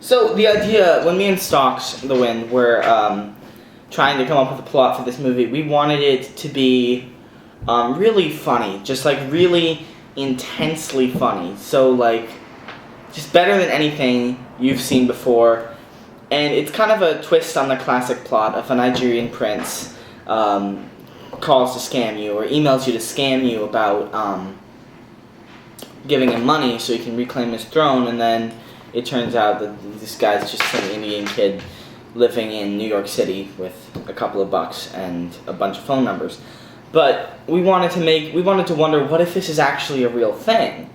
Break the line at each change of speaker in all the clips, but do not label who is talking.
So the idea, when me and Stalks The Wind were trying to come up with a plot for this movie, we wanted it to be really funny, just like really intensely funny. So like, just better than anything you've seen before. And it's kind of a twist on the classic plot of a Nigerian prince calls to scam you or emails you to scam you about giving him money so he can reclaim his throne, and then it turns out that this guy's just some Indian kid living in New York City with a couple of bucks and a bunch of phone numbers. But we wanted to wonder, what if this is actually a real thing?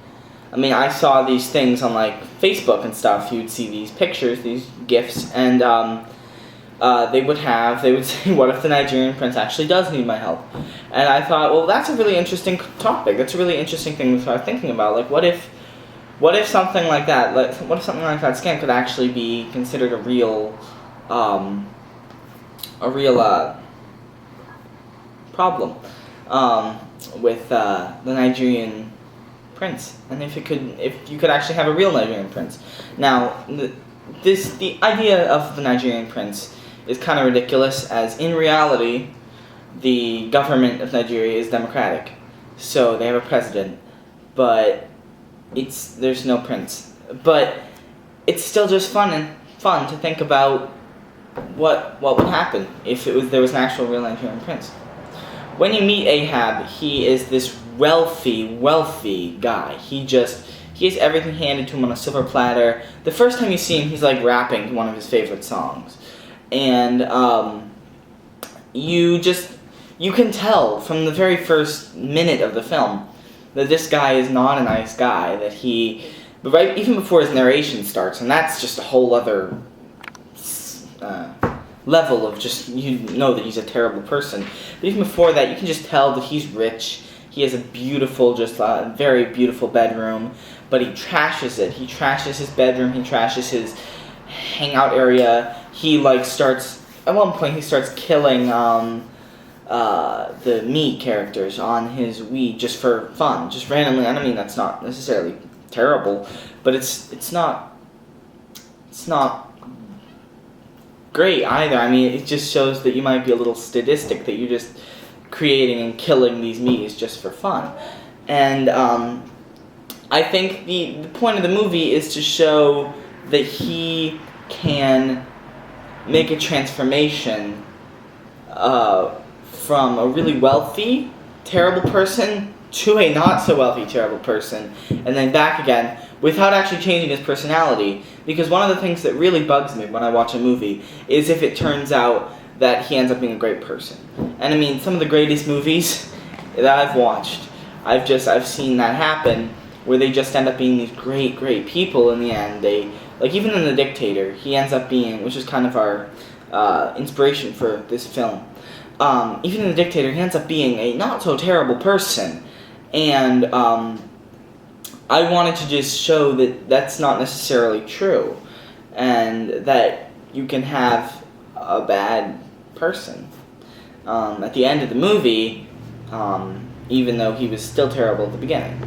I mean, I saw these things on like Facebook and stuff. You'd see these pictures, these GIFs, and they would say, what if the Nigerian prince actually does need my help? And I thought, well, that's a really interesting topic. That's a really interesting thing to start thinking about. Like, what if something like that, scam could actually be considered a real problem with the Nigerian prince, and if you could actually have a real Nigerian prince. Now, the idea of the Nigerian prince is kind of ridiculous, as in reality, the government of Nigeria is democratic, so they have a president, but there's no prince. But it's still just fun to think about what would happen if there was an actual real Nigerian prince. When you meet Ahab, he is this wealthy guy. He has everything handed to him on a silver platter. The first time you see him, he's like rapping one of his favorite songs. And you can tell from the very first minute of the film that this guy is not a nice guy, but even before his narration starts, and that's just a whole other level of just, you know that he's a terrible person. But even before that, you can just tell that he's rich. He has a beautiful, very beautiful bedroom, but he trashes it. He trashes his bedroom. He trashes his hangout area. At one point, he starts killing the me characters on his Wii just for fun, just randomly. I mean, that's not necessarily terrible, but it's not great either. I mean, it just shows that you might be a little sadistic, that you're just creating and killing these me's just for fun. And I think the point of the movie is to show that he can make a transformation from a really wealthy, terrible person to a not so wealthy, terrible person, and then back again, without actually changing his personality. Because one of the things that really bugs me when I watch a movie is if it turns out that he ends up being a great person. And I mean, some of the greatest movies that I've watched, I've seen that happen, where they just end up being these great people in the end. Even in The Dictator, he ends up being, which is kind of our inspiration for this film. Even in The Dictator, he ends up being a not so terrible person. And I wanted to just show that that's not necessarily true, and that you can have a bad person. At the end of the movie, even though he was still terrible at the beginning.